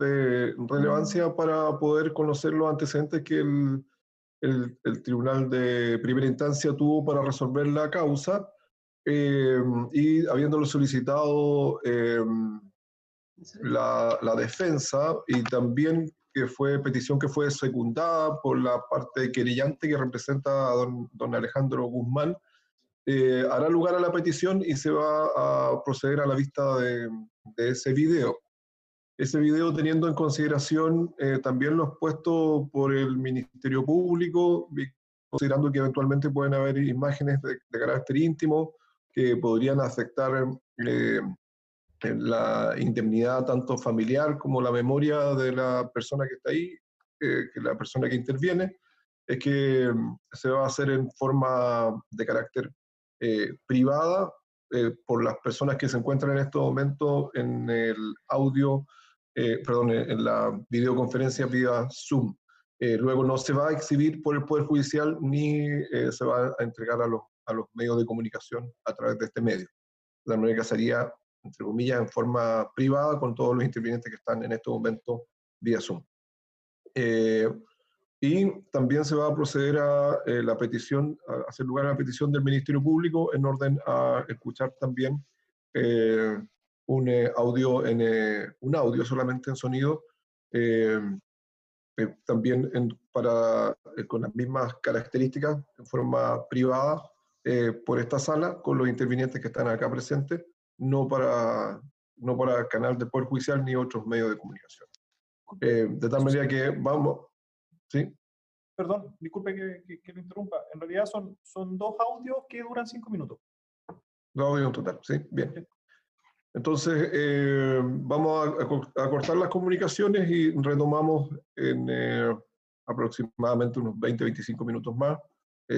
de relevancia para poder conocer los antecedentes que el Tribunal de Primera Instancia tuvo para resolver la causa, y habiéndolo solicitado la defensa, y también que fue petición que fue secundada por la parte querellante que representa a don Alejandro Guzmán, hará lugar a la petición y se va a proceder a la vista de ese video. Ese video teniendo en consideración también los puestos por el Ministerio Público, considerando que eventualmente pueden haber imágenes de carácter íntimo que podrían afectar la indemnidad tanto familiar como la memoria de la persona que está ahí, que la persona que interviene, es que se va a hacer en forma de carácter privada, por las personas que se encuentran en estos momentos en el audio, perdón, en la videoconferencia vía Zoom. Luego no se va a exhibir por el Poder Judicial ni se va a entregar a los medios de comunicación a través de este medio. De manera que sería, entre comillas, en forma privada con todos los intervinientes que están en este momento vía Zoom. Y también se va a proceder a la petición, a hacer lugar a la petición del Ministerio Público en orden a escuchar también un audio solamente en sonido, también con las mismas características, en forma privada, por esta sala, con los intervinientes que están acá presentes, no para canal de Poder Judicial ni otros medios de comunicación. De tal manera que vamos, ¿sí? Perdón, disculpe que lo interrumpa. En realidad son dos audios que duran 5 minutos. Dos audios en total, ¿sí? Bien. Entonces, vamos a cortar las comunicaciones y retomamos en aproximadamente unos 20-25 minutos más,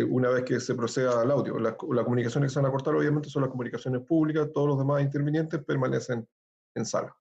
una vez que se proceda al audio. Las comunicaciones que se van a cortar, obviamente, son las comunicaciones públicas, todos los demás intervinientes permanecen en sala.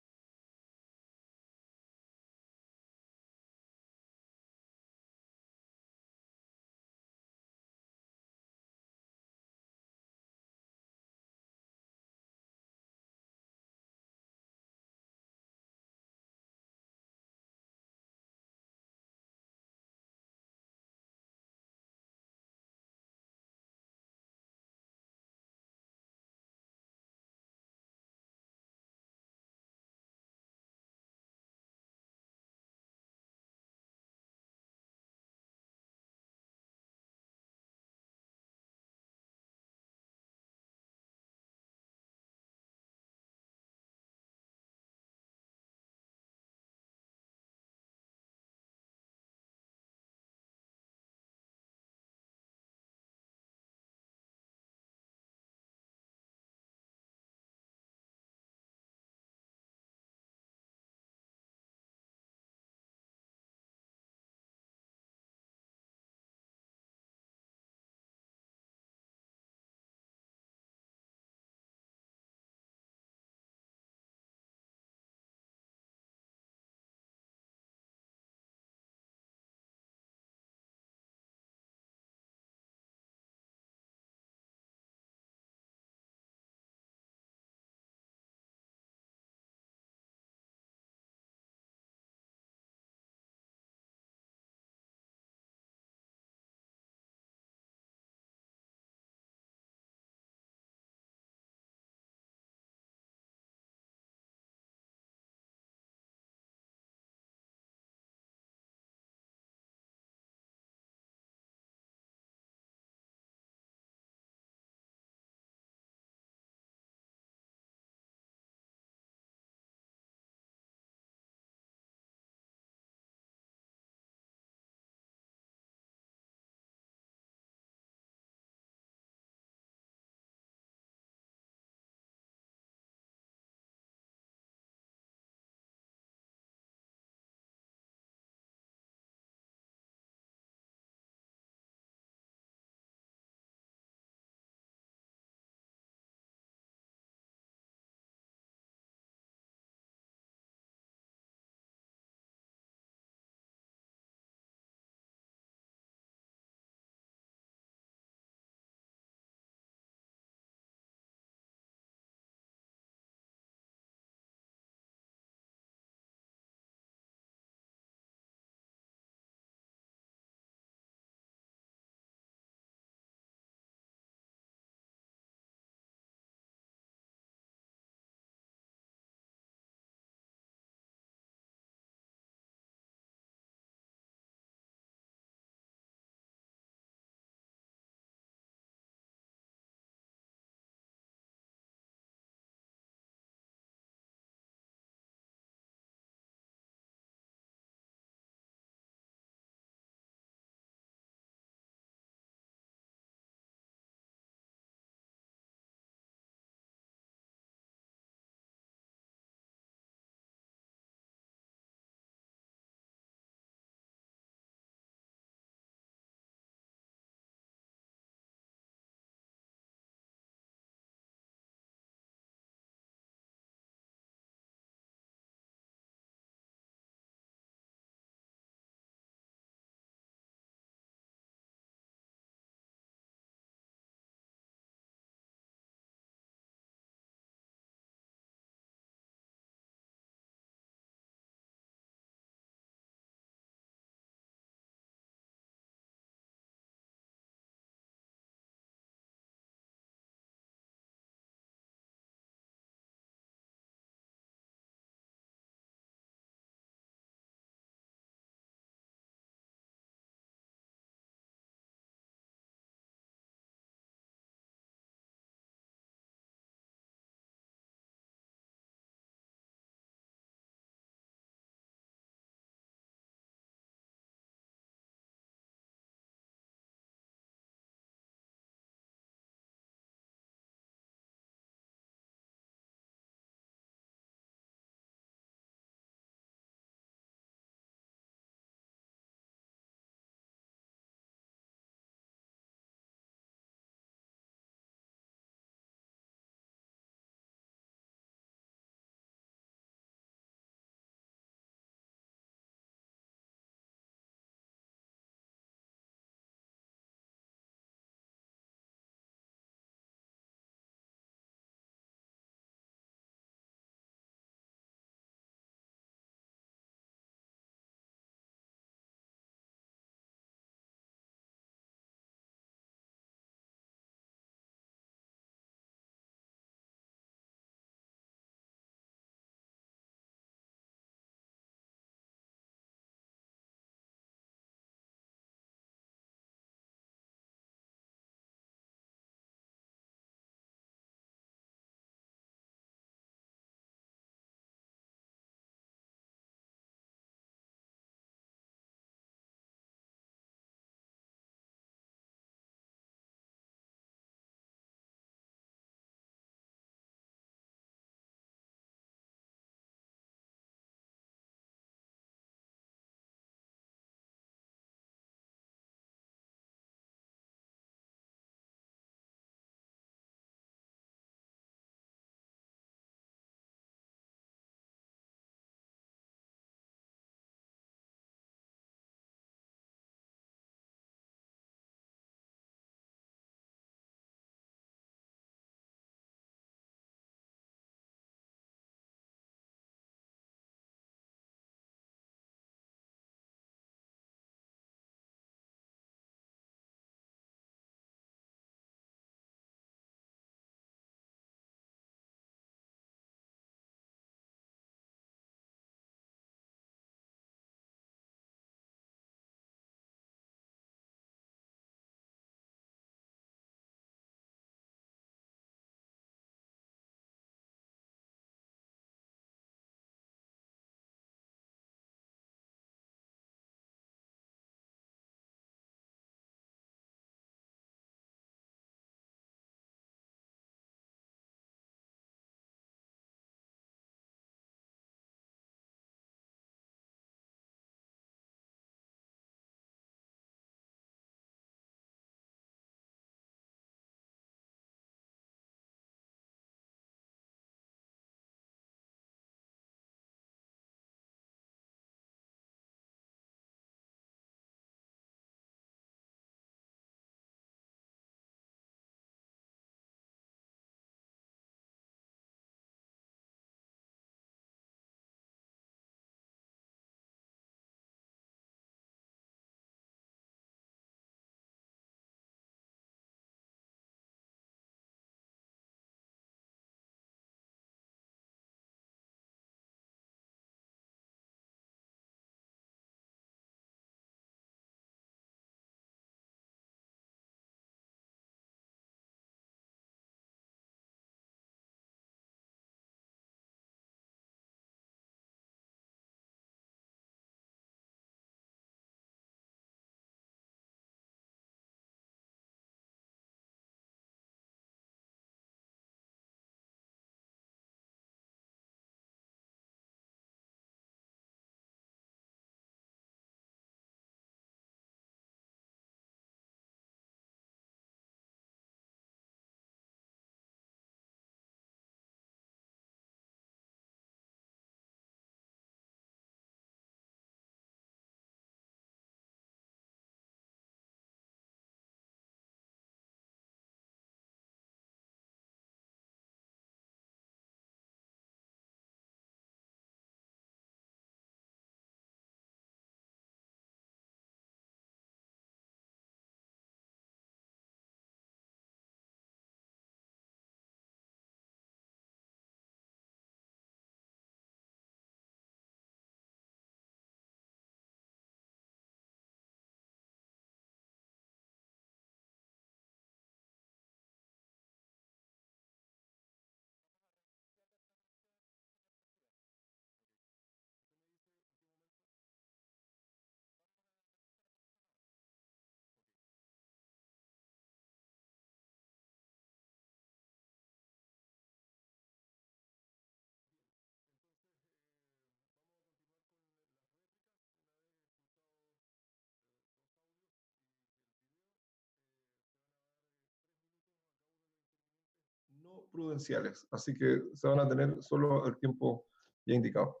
prudenciales, así que se van a tener solo el tiempo ya indicado.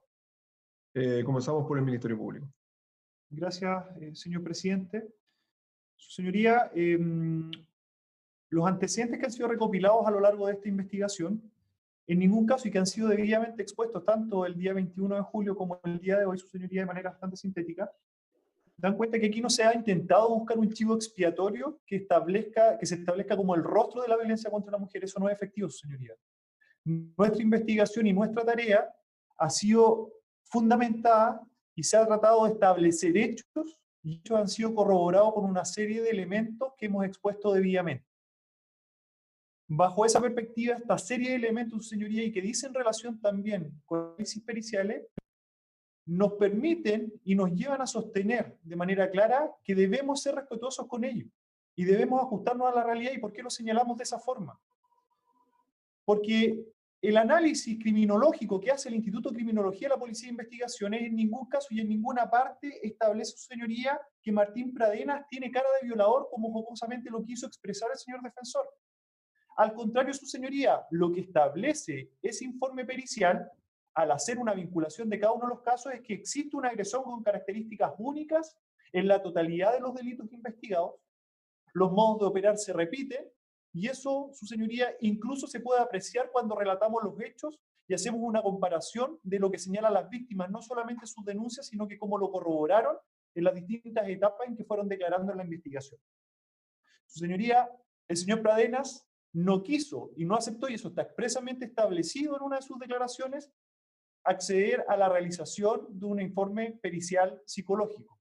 Comenzamos por el Ministerio Público. Gracias, señor presidente. Su señoría, los antecedentes que han sido recopilados a lo largo de esta investigación, en ningún caso, y que han sido debidamente expuestos tanto el día 21 de julio como el día de hoy, su señoría, de manera bastante sintética, dan cuenta que aquí no se ha intentado buscar un chivo expiatorio que se establezca como el rostro de la violencia contra la mujer. Eso no es efectivo, su señoría. Nuestra investigación y nuestra tarea ha sido fundamentada y se ha tratado de establecer hechos, y hechos han sido corroborados con una serie de elementos que hemos expuesto debidamente. Bajo esa perspectiva, esta serie de elementos, su señoría, y que dicen relación también con análisis periciales, nos permiten y nos llevan a sostener de manera clara que debemos ser respetuosos con ellos y debemos ajustarnos a la realidad. ¿Y por qué lo señalamos de esa forma? Porque el análisis criminológico que hace el Instituto de Criminología de la Policía de Investigaciones en ningún caso y en ninguna parte establece, su señoría, que Martín Pradenas tiene cara de violador, como jocosamente lo quiso expresar el señor defensor. Al contrario, su señoría, lo que establece ese informe pericial, al hacer una vinculación de cada uno de los casos, es que existe una agresión con características únicas en la totalidad de los delitos investigados, los modos de operar se repiten, y eso, su señoría, incluso se puede apreciar cuando relatamos los hechos y hacemos una comparación de lo que señalan las víctimas, no solamente sus denuncias, sino que cómo lo corroboraron en las distintas etapas en que fueron declarando en la investigación. Su señoría, el señor Pradenas no quiso y no aceptó, y eso está expresamente establecido en una de sus declaraciones, acceder a la realización de un informe pericial psicológico.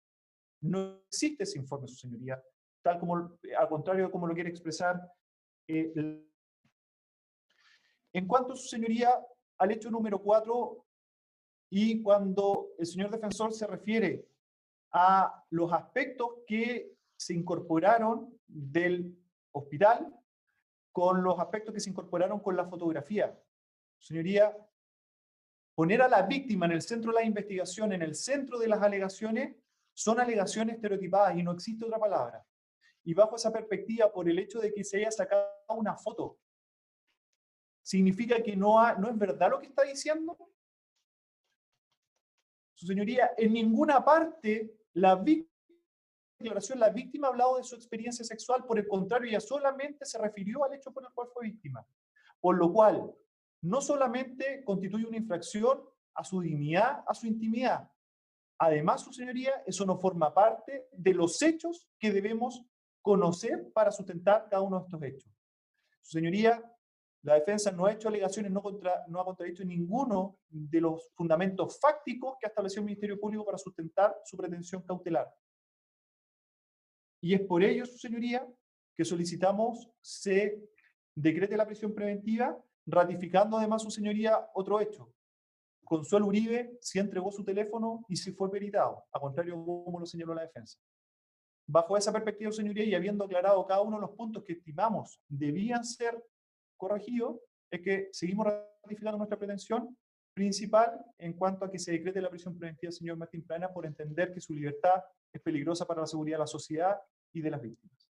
No existe ese informe, su señoría, tal como, al contrario de como lo quiere expresar. En cuanto, su señoría, al hecho número 4, y cuando el señor defensor se refiere a los aspectos que se incorporaron del hospital con los aspectos que se incorporaron con la fotografía. Señoría, poner a la víctima en el centro de la investigación, en el centro de las alegaciones, son alegaciones estereotipadas y no existe otra palabra. Y bajo esa perspectiva, por el hecho de que se haya sacado una foto, ¿significa que no es verdad lo que está diciendo? Su señoría, en ninguna parte la víctima ha hablado de su experiencia sexual, por el contrario, ella solamente se refirió al hecho por el cual fue víctima. Por lo cual, no solamente constituye una infracción a su dignidad, a su intimidad. Además, su señoría, eso no forma parte de los hechos que debemos conocer para sustentar cada uno de estos hechos. Su señoría, la defensa no ha hecho alegaciones, no ha contradicho ninguno de los fundamentos fácticos que ha establecido el Ministerio Público para sustentar su pretensión cautelar. Y es por ello, su señoría, que solicitamos se decrete la prisión preventiva, ratificando además, su señoría, otro hecho. Consuelo Uribe sí entregó su teléfono y sí fue peritado, a contrario de como lo señaló la defensa. Bajo esa perspectiva, señoría, y habiendo aclarado cada uno de los puntos que estimamos debían ser corregidos, es que seguimos ratificando nuestra pretensión principal en cuanto a que se decrete la prisión preventiva del señor Martín Pradenas por entender que su libertad es peligrosa para la seguridad de la sociedad y de las víctimas.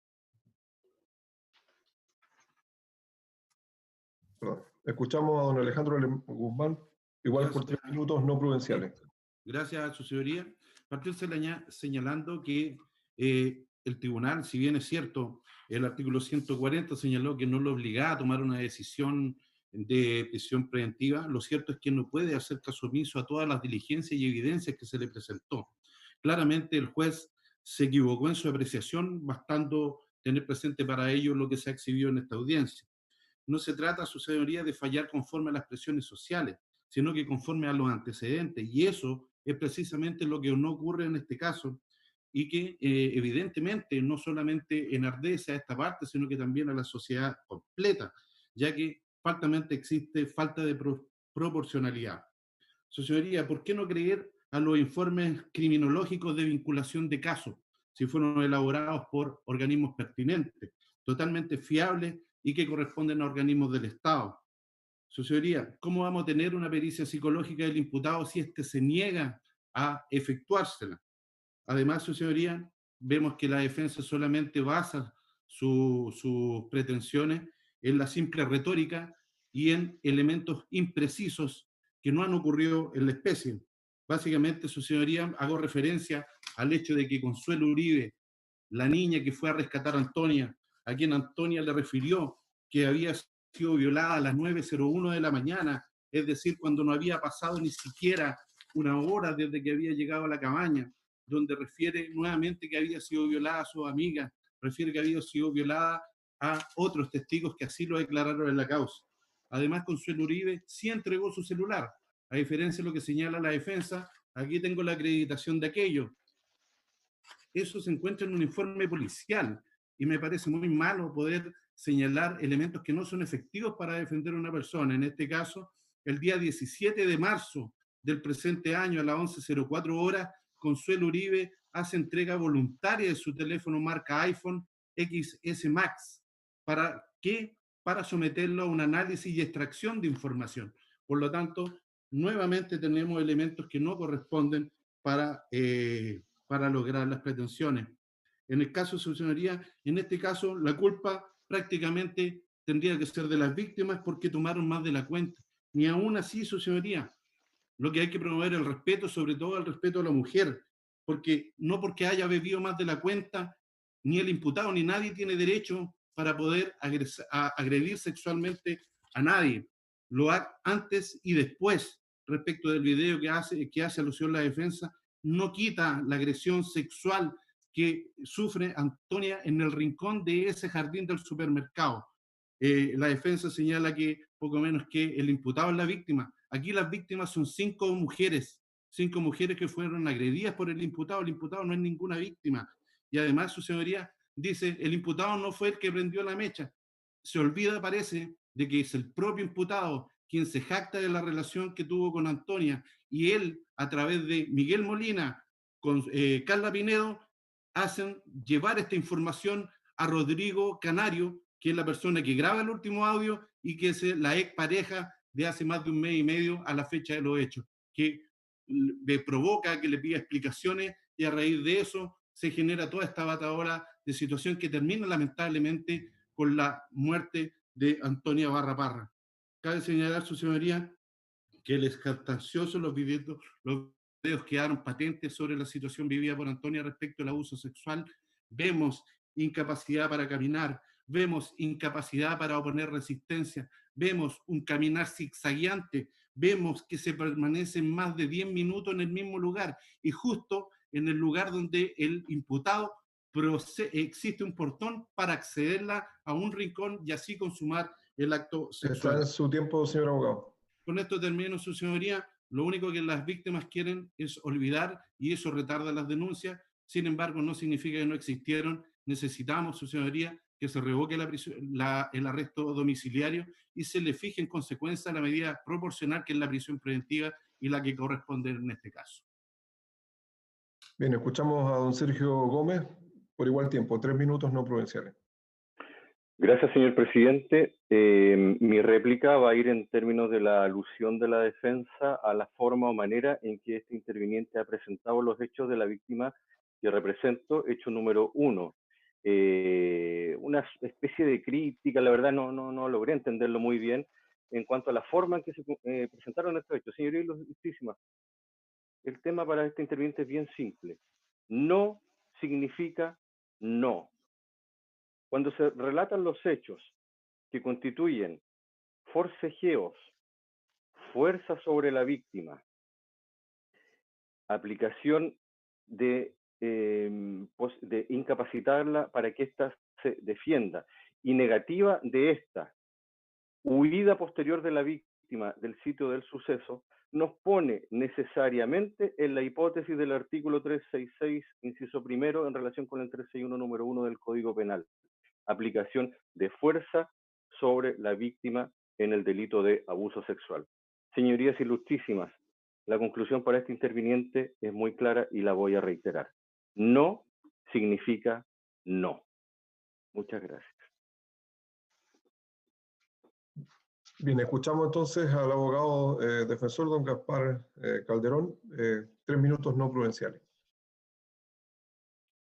Escuchamos a don Alejandro Guzmán, igual por 3 minutos no prudenciales. Gracias a su señoría. Partió señalando que el tribunal, si bien es cierto, el artículo 140 señaló que no lo obligaba a tomar una decisión de prisión preventiva, lo cierto es que no puede hacer caso omiso a todas las diligencias y evidencias que se le presentó. Claramente el juez se equivocó en su apreciación, bastando tener presente para ello lo que se ha exhibido en esta audiencia. No se trata, su señoría, de fallar conforme a las presiones sociales, sino que conforme a los antecedentes. Y eso es precisamente lo que no ocurre en este caso y que evidentemente no solamente enardece a esta parte, sino que también a la sociedad completa, ya que faltamente existe falta de proporcionalidad. Su señoría, ¿por qué no creer a los informes criminológicos de vinculación de casos, si fueron elaborados por organismos pertinentes, totalmente fiables y que corresponden a organismos del Estado? Su señoría, ¿cómo vamos a tener una pericia psicológica del imputado si éste se niega a efectuársela? Además, su señoría, vemos que la defensa solamente basa sus pretensiones en la simple retórica y en elementos imprecisos que no han ocurrido en la especie. Básicamente, su señoría, hago referencia al hecho de que Consuelo Uribe, la niña que fue a rescatar a Antonia, a quien Antonia le refirió que había sido violada a las 9:01 de la mañana, es decir, cuando no había pasado ni siquiera una hora desde que había llegado a la cabaña, donde refiere nuevamente que había sido violada a su amiga, refiere que había sido violada a otros testigos que así lo declararon en la causa. Además, Consuelo Uribe sí entregó su celular, a diferencia de lo que señala la defensa. Aquí tengo la acreditación de aquello. Eso se encuentra en un informe policial y me parece muy malo poder señalar elementos que no son efectivos para defender a una persona. En este caso, el día 17 de marzo del presente año a las 11:04 horas, Consuelo Uribe hace entrega voluntaria de su teléfono marca iPhone XS Max. ¿Para qué? Para someterlo a un análisis y extracción de información. Por lo tanto, nuevamente tenemos elementos que no corresponden para lograr las pretensiones. En el caso de su señoría, en este caso, la culpa prácticamente tendría que ser de las víctimas porque tomaron más de la cuenta. Ni aún así, su señoría, lo que hay que promover es el respeto, sobre todo el respeto a la mujer, porque no porque haya bebido más de la cuenta, ni el imputado ni nadie tiene derecho para poder agredir sexualmente a nadie. Lo antes y después, respecto del video que hace alusión la defensa, no quita la agresión sexual que sufre Antonia en el rincón de ese jardín del supermercado. La defensa señala que poco menos que el imputado es la víctima. Aquí las víctimas son 5 mujeres que fueron agredidas por el imputado no es ninguna víctima. Y además su señoría dice, el imputado no fue el que prendió la mecha. Se olvida, parece, de que es el propio imputado quien se jacta de la relación que tuvo con Antonia, y él, a través de Miguel Molina, con Carla Pinedo, hacen llevar esta información a Rodrigo Canario, que es la persona que graba el último audio y que es la ex pareja de hace más de un mes y medio a la fecha de los hechos, que le provoca que le pida explicaciones, y a raíz de eso se genera toda esta batadora de situación que termina lamentablemente con la muerte de Antonia Barra Parra. Cabe señalar, su señoría, que el jactancioso, los videos quedaron patentes sobre la situación vivida por Antonia respecto al abuso sexual. Vemos incapacidad para caminar, vemos incapacidad para oponer resistencia, vemos un caminar zigzagueante, vemos que se permanece más de 10 minutos en el mismo lugar, y justo en el lugar donde el imputado existe un portón para accederla a un rincón y así consumar el acto sexual. Está en su tiempo, señor abogado. Con esto termino, su señoría. Lo único que las víctimas quieren es olvidar, y eso retarda las denuncias. Sin embargo, no significa que no existieron. Necesitamos, su señoría, que se revoque el arresto domiciliario y se le fije en consecuencia la medida proporcional, que es la prisión preventiva y la que corresponde en este caso. Bien, escuchamos a don Sergio Gómez por igual tiempo, 3 minutos no prudenciales. Gracias, señor presidente. Mi réplica va a ir en términos de la alusión de la defensa a la forma o manera en que este interviniente ha presentado los hechos de la víctima que represento, hecho número 1. Una especie de crítica, la verdad no logré entenderlo muy bien en cuanto a la forma en que se presentaron estos hechos. Señoría ilustrísima, el tema para este interviniente es bien simple. No significa no. Cuando se relatan los hechos que constituyen forcejeos, fuerza sobre la víctima, aplicación de incapacitarla para que ésta se defienda, y negativa de ésta, huida posterior de la víctima del sitio del suceso, nos pone necesariamente en la hipótesis del artículo 366, inciso primero, en relación con el 361, número 1 del Código Penal. Aplicación de fuerza sobre la víctima en el delito de abuso sexual. Señorías ilustrísimas, la conclusión para este interviniente es muy clara y la voy a reiterar. No significa no. Muchas gracias. Bien, escuchamos entonces al abogado defensor, don Gaspar Calderón, 3 minutos no prudenciales.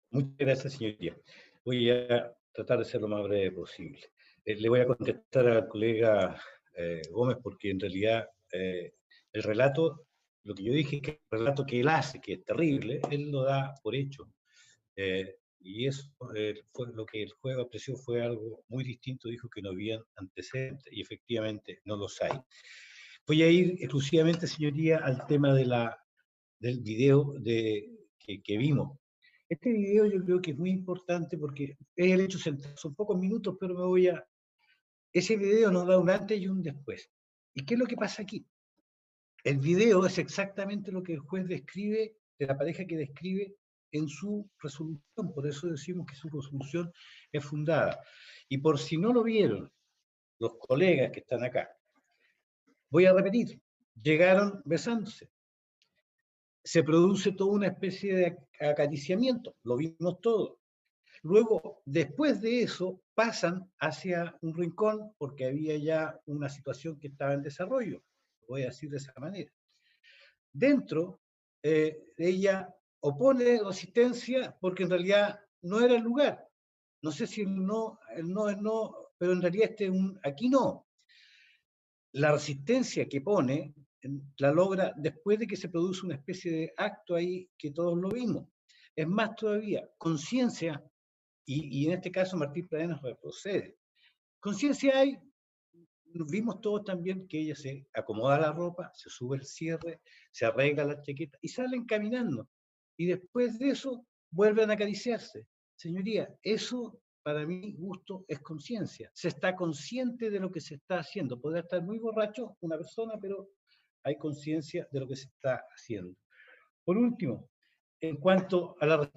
Muchas gracias, señoría. Voy a tratar de ser lo más breve posible. Le voy a contestar al colega Gómez, porque en realidad el relato, lo que yo dije, que el relato que él hace, que es terrible, él lo da por hecho. Y eso fue lo que el juez apreció, fue algo muy distinto, dijo que no habían antecedentes, y efectivamente no los hay. Voy a ir exclusivamente, señoría, al tema del video que vimos. Este video yo creo que es muy importante porque es el hecho central, son pocos minutos, pero me voy a... Ese video nos da un antes y un después. ¿Y qué es lo que pasa aquí? El video es exactamente lo que el juez describe, de la pareja que describe en su resolución, por eso decimos que su resolución es fundada. Y por si no lo vieron los colegas que están acá, voy a repetir, llegaron besándose. Se produce toda una especie de acariciamiento, lo vimos todo. Luego, después de eso, pasan hacia un rincón porque había ya una situación que estaba en desarrollo, lo voy a decir de esa manera. Dentro, ella opone resistencia porque en realidad no era el lugar. No sé si el no es no, pero en realidad aquí no. La resistencia que pone la logra después de que se produce una especie de acto ahí que todos lo vimos. Es más todavía, conciencia, y en este caso Martín Pradena retrocede. Conciencia hay, vimos todos también que ella se acomoda la ropa, se sube el cierre, se arregla la chaqueta y salen caminando. Y después de eso vuelven a acariciarse. Señoría, eso para mi gusto es conciencia. Se está consciente de lo que se está haciendo. Podrá estar muy borracho una persona, pero hay conciencia de lo que se está haciendo. Por último, en cuanto a la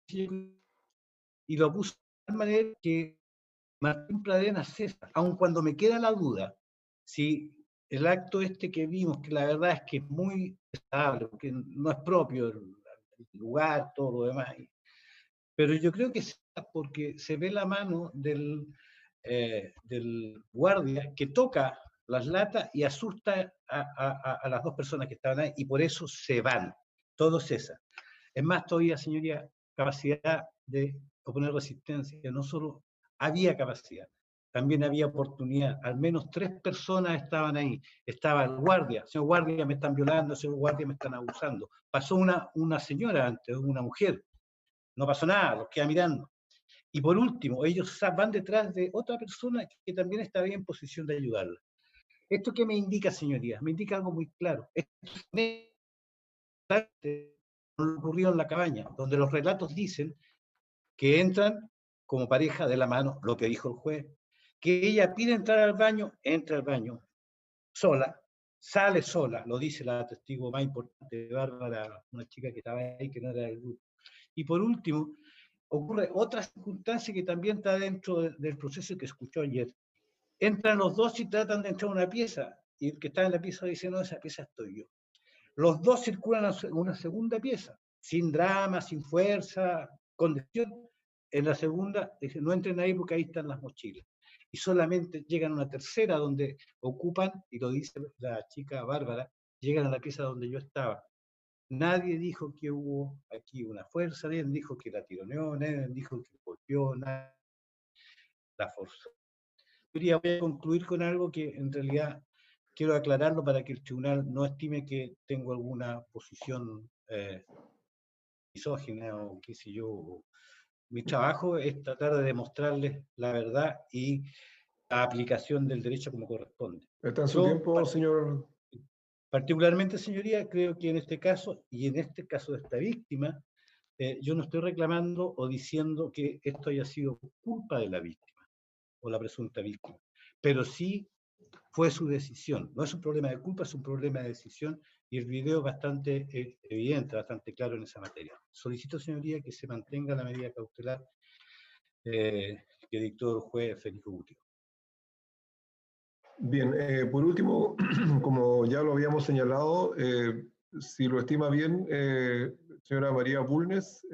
y lo puso de tal manera que Martín Pradena cesa, aun cuando me queda la duda, si el acto este que vimos, que la verdad es que es muy estable, porque no es propio el lugar, todo lo demás, pero yo creo que es porque se ve la mano del guardia que toca las latas y asusta a las dos personas que estaban ahí, y por eso se van, todo cesa. Es más, todavía, señoría, capacidad de oponer resistencia, no solo había capacidad, también había oportunidad. Al menos 3 personas estaban ahí. Estaba el guardia, señor guardia, me están violando, señor guardia, me están abusando. Pasó una señora antes, una mujer, no pasó nada, los queda mirando. Y por último, ellos van detrás de otra persona que también estaba en posición de ayudarla. ¿Esto qué me indica, señorías? Me indica algo muy claro. Esto ocurrió en la cabaña, donde los relatos dicen que entran como pareja de la mano, lo que dijo el juez, que ella pide entrar al baño, entra al baño sola, sale sola, lo dice la testigo más importante, Bárbara, una chica que estaba ahí, que no era del grupo. Y por último, ocurre otra circunstancia que también está dentro del proceso que escuchó ayer. Entran los dos y tratan de entrar a una pieza, y el que está en la pieza dice, no, esa pieza estoy yo. Los dos circulan a una segunda pieza, sin drama, sin fuerza, con decisión. En la segunda, dice, no entren ahí porque ahí están las mochilas. Y solamente llegan a una tercera donde ocupan, y lo dice la chica Bárbara, llegan a la pieza donde yo estaba. Nadie dijo que hubo aquí una fuerza, nadie dijo que la tironeó, nadie dijo que golpeó, nadie la forzó. Voy a concluir con algo que en realidad quiero aclararlo para que el tribunal no estime que tengo alguna posición misógina o qué sé yo. Mi trabajo es tratar de demostrarles la verdad y la aplicación del derecho como corresponde. Está en su tiempo, señor. Particularmente, señoría, creo que en este caso, y en este caso de esta víctima, yo no estoy reclamando o diciendo que esto haya sido culpa de la víctima o la presunta víctima, pero sí fue su decisión. No es un problema de culpa, es un problema de decisión, y el video es bastante evidente, bastante claro en esa materia. Solicito, señoría, que se mantenga la medida cautelar que dictó el juez Federico Gutiérrez. Bien, por último, como ya lo habíamos señalado, si lo estima bien, señora María Bulnes,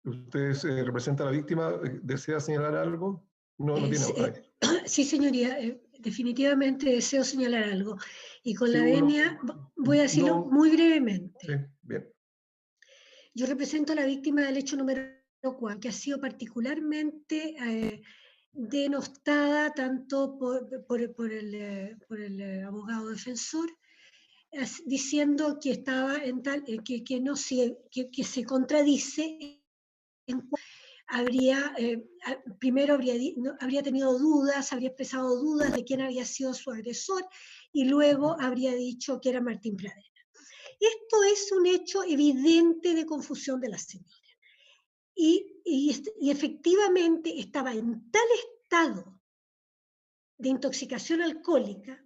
usted representa a la víctima, ¿desea señalar algo? No, no tiene. Sí, señoría, definitivamente deseo señalar algo. Y con la venia voy a decirlo muy brevemente. Sí, bien. Yo represento a la víctima del hecho número que ha sido particularmente denostada tanto por el abogado defensor, diciendo que estaba en tal, que se contradice en primero habría tenido dudas, habría expresado dudas de quién había sido su agresor, y luego habría dicho que era Martín Pradena. Esto es un hecho evidente de confusión de la señora. Y efectivamente estaba en tal estado de intoxicación alcohólica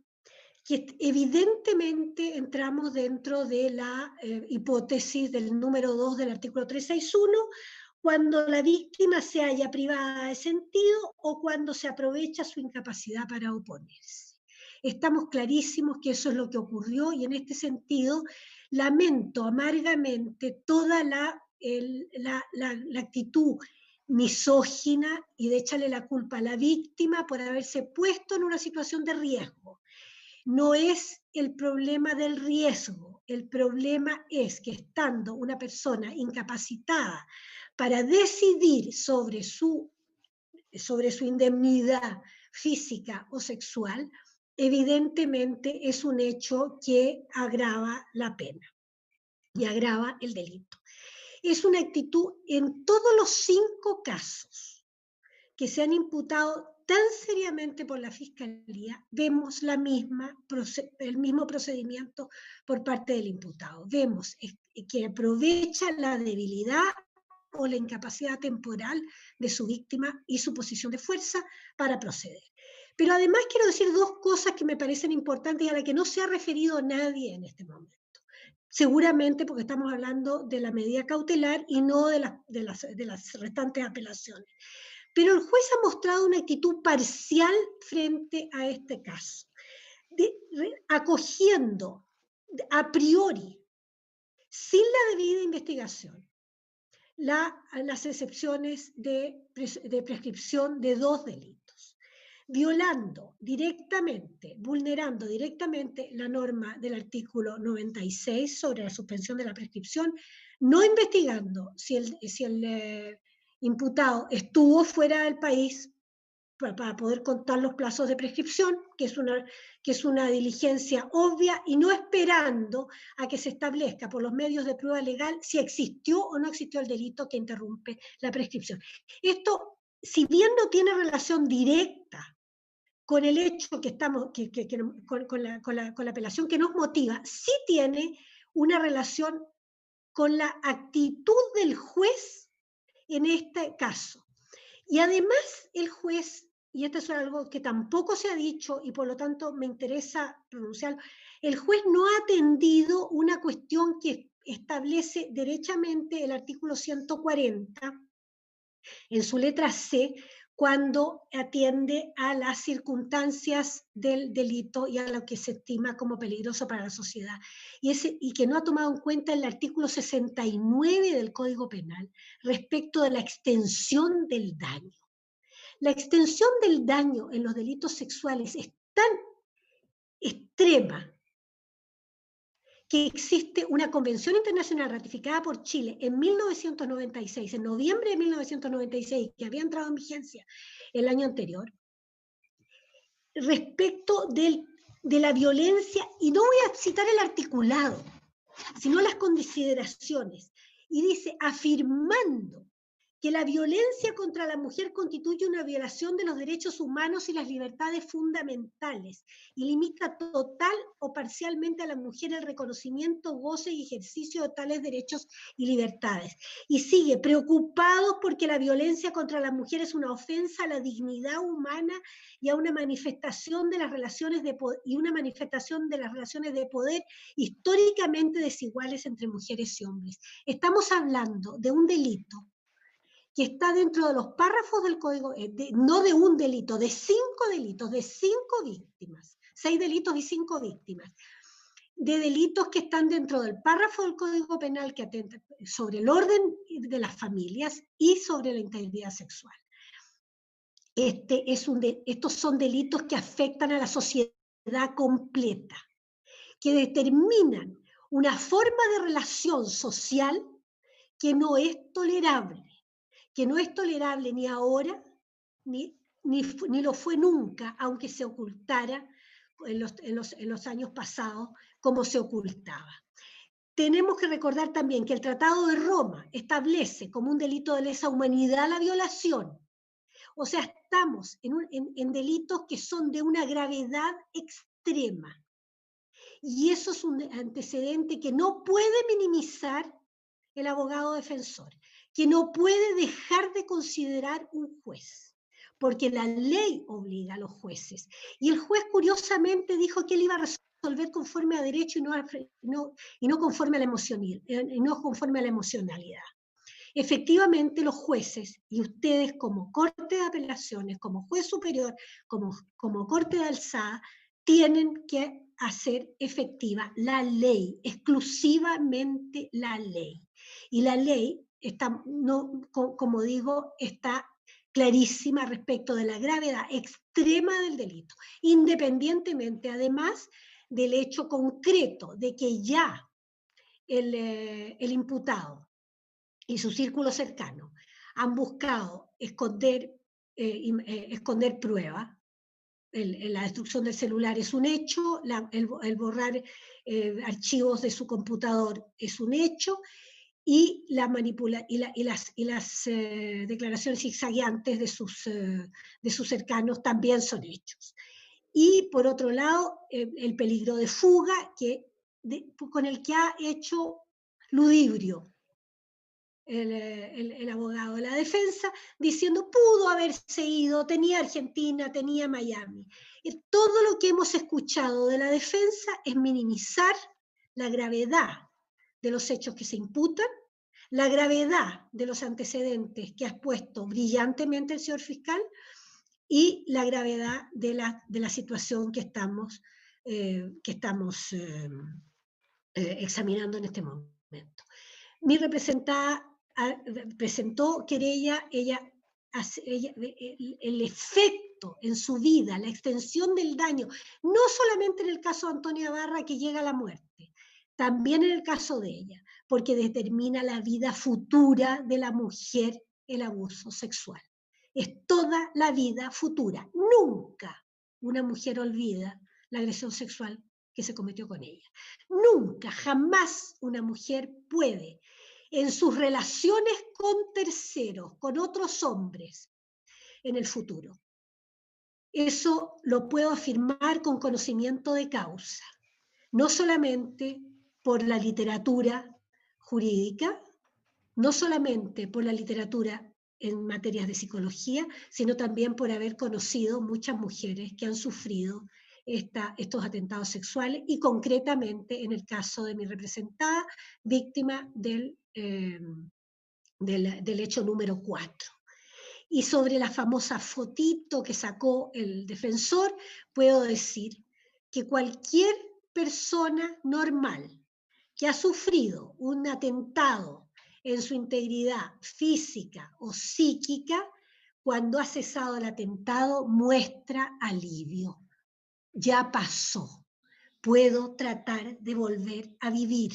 que evidentemente entramos dentro de la hipótesis del número 2 del artículo 361, cuando la víctima se halla privada de sentido o cuando se aprovecha su incapacidad para oponerse. Estamos clarísimos que eso es lo que ocurrió, y en este sentido lamento amargamente toda la actitud misógina y de echarle la culpa a la víctima por haberse puesto en una situación de riesgo. No es el problema del riesgo, el problema es que estando una persona incapacitada para decidir sobre su indemnidad física o sexual, evidentemente es un hecho que agrava la pena y agrava el delito. Es una actitud en todos los 5 casos que se han imputado tan seriamente por la Fiscalía, vemos el mismo procedimiento por parte del imputado. Vemos que aprovecha la debilidad o la incapacidad temporal de su víctima y su posición de fuerza para proceder. Pero además quiero decir 2 cosas que me parecen importantes y a las que no se ha referido nadie en este momento. Seguramente porque estamos hablando de la medida cautelar y no de las restantes apelaciones. Pero el juez ha mostrado una actitud parcial frente a este caso, acogiendo a priori, sin la debida investigación, las excepciones de prescripción de 2 delitos, vulnerando directamente la norma del artículo 96 sobre la suspensión de la prescripción, no investigando si el imputado estuvo fuera del país para poder contar los plazos de prescripción, que es una diligencia obvia, y no esperando a que se establezca por los medios de prueba legal si existió o no existió el delito que interrumpe la prescripción. Esto, si bien no tiene relación directa con el hecho que estamos, con la apelación que nos motiva, sí tiene una relación con la actitud del juez en este caso. Y además el juez, y esto es algo que tampoco se ha dicho y por lo tanto me interesa pronunciarlo, el juez no ha atendido una cuestión que establece derechamente el artículo 140 en su letra C, cuando atiende a las circunstancias del delito y a lo que se estima como peligroso para la sociedad. Y que no ha tomado en cuenta el artículo 69 del Código Penal respecto de la extensión del daño. La extensión del daño en los delitos sexuales es tan extrema que existe una convención internacional ratificada por Chile en 1996, en noviembre de 1996, que había entrado en vigencia el año anterior, respecto de la violencia, y no voy a citar el articulado, sino las consideraciones, y dice, afirmando que la violencia contra la mujer constituye una violación de los derechos humanos y las libertades fundamentales y limita total o parcialmente a la mujer el reconocimiento, goce y ejercicio de tales derechos y libertades. Y sigue, preocupados porque la violencia contra la mujer es una ofensa a la dignidad humana y a una manifestación de las relaciones de poder, históricamente desiguales entre mujeres y hombres. Estamos hablando de un delito que está dentro de los párrafos del Código, no de un delito, de 5 delitos, de 5 víctimas, 6 delitos y 5 víctimas, de delitos que están dentro del párrafo del Código Penal que atenta sobre el orden de las familias y sobre la integridad sexual. Estos son delitos que afectan a la sociedad completa, que determinan una forma de relación social que no es tolerable, que no es tolerable ni ahora, ni lo fue nunca, aunque se ocultara en los años pasados, como se ocultaba. Tenemos que recordar también que el Tratado de Roma establece como un delito de lesa humanidad la violación. O sea, estamos en delitos que son de una gravedad extrema. Y eso es un antecedente que no puede minimizar el abogado defensor, que no puede dejar de considerar un juez, porque la ley obliga a los jueces. Y el juez curiosamente dijo que él iba a resolver conforme a derecho y no conforme a la emocionalidad. Efectivamente, los jueces y ustedes como Corte de Apelaciones, como juez superior, como Corte de Alzada, tienen que hacer efectiva la ley, exclusivamente la ley. Y la ley está, como digo, está clarísima respecto de la gravedad extrema del delito, independientemente además del hecho concreto de que ya el imputado y su círculo cercano han buscado esconder pruebas. La destrucción del celular es un hecho, el borrar archivos de su computador es un hecho, y las declaraciones zigzagueantes de sus cercanos también son hechos. Y por otro lado, el peligro de fuga con el que ha hecho ludibrio el abogado de la defensa, diciendo pudo haberse ido, tenía Argentina, tenía Miami. Y todo lo que hemos escuchado de la defensa es minimizar la gravedad de los hechos que se imputan, la gravedad de los antecedentes que ha expuesto brillantemente el señor fiscal y la gravedad de la situación que estamos examinando en este momento. Mi representada presentó querella, el efecto en su vida, la extensión del daño, no solamente en el caso de Antonia Barra, que llega a la muerte, también en el caso de ella, porque determina la vida futura de la mujer el abuso sexual. Es toda la vida futura. Nunca una mujer olvida la agresión sexual que se cometió con ella. Nunca, jamás una mujer puede, en sus relaciones con terceros, con otros hombres, en el futuro. Eso lo puedo afirmar con conocimiento de causa, no solamente por la literatura jurídica, no solamente por la literatura en materias de psicología, sino también por haber conocido muchas mujeres que han sufrido estos atentados sexuales y concretamente en el caso de mi representada, víctima del hecho número 4. Y sobre la famosa fotito que sacó el defensor, puedo decir que cualquier persona normal que ha sufrido un atentado en su integridad física o psíquica, cuando ha cesado el atentado, muestra alivio. Ya pasó. Puedo tratar de volver a vivir,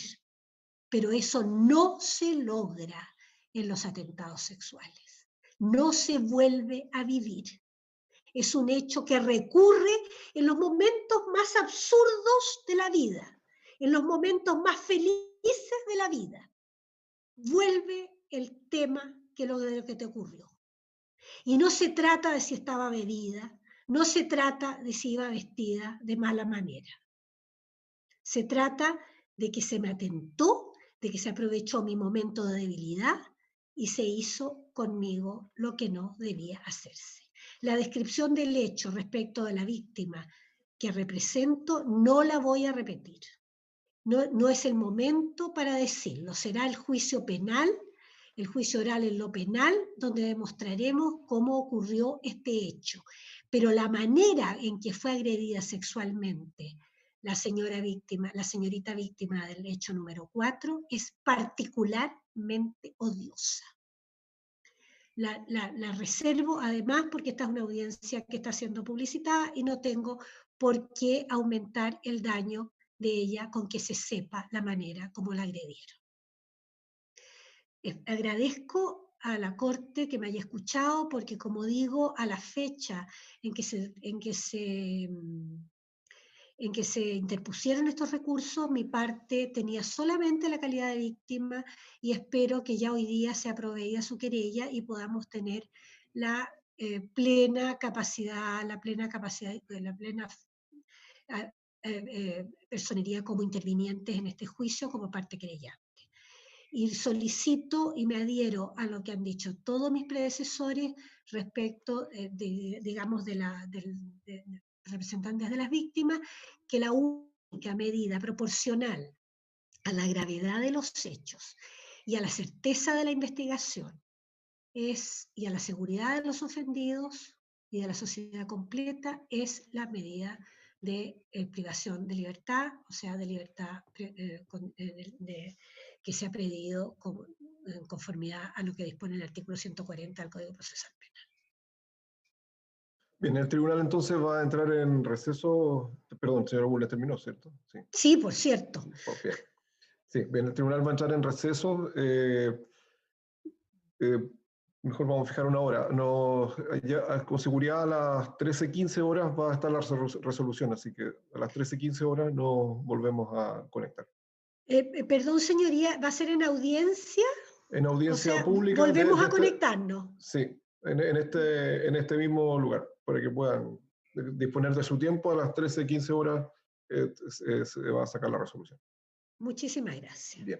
pero eso no se logra en los atentados sexuales. No se vuelve a vivir. Es un hecho que recurre en los momentos más absurdos de la vida, en los momentos más felices de la vida. Vuelve el tema de lo que te ocurrió. Y no se trata de si estaba bebida, no se trata de si iba vestida de mala manera. Se trata de que se me atentó, de que se aprovechó mi momento de debilidad y se hizo conmigo lo que no debía hacerse. La descripción del hecho respecto de la víctima que represento no la voy a repetir. No es el momento para decirlo. Será el juicio penal, el juicio oral en lo penal, donde demostraremos cómo ocurrió este hecho. Pero la manera en que fue agredida sexualmente la señorita víctima del hecho número 4 es particularmente odiosa. La reservo además porque esta es una audiencia que está siendo publicitada y no tengo por qué aumentar el daño de ella con que se sepa la manera como la agredieron. Agradezco a la Corte que me haya escuchado, porque como digo, a la fecha en que se interpusieron estos recursos, mi parte tenía solamente la calidad de víctima y espero que ya hoy día sea proveída su querella y podamos tener la plena capacidad, la plena personería como intervinientes en este juicio como parte querellante. Y solicito y me adhiero a lo que han dicho todos mis predecesores respecto, digamos, de representantes de las víctimas, que la única medida proporcional a la gravedad de los hechos y a la certeza de la investigación y a la seguridad de los ofendidos y de la sociedad completa es la medida de privación de libertad, o sea, de libertad que se ha pedido en conformidad a lo que dispone el artículo 140 del Código Procesal Penal. Bien, el tribunal entonces va a entrar en receso. Perdón, señor Bulla, terminó, ¿cierto? Sí. Sí, por cierto. Bien. Sí, bien, el tribunal va a entrar en receso. Mejor vamos a fijar una hora. No, ya, con seguridad a las 13:15 horas va a estar la resolución, así que a las 13:15 horas nos volvemos a conectar. Perdón, señoría, ¿va a ser en audiencia? En audiencia O sea, pública. volvemos a conectarnos. Sí, en este mismo lugar, para que puedan disponer de su tiempo. A las 13:15 horas se va a sacar la resolución. Muchísimas gracias. Bien.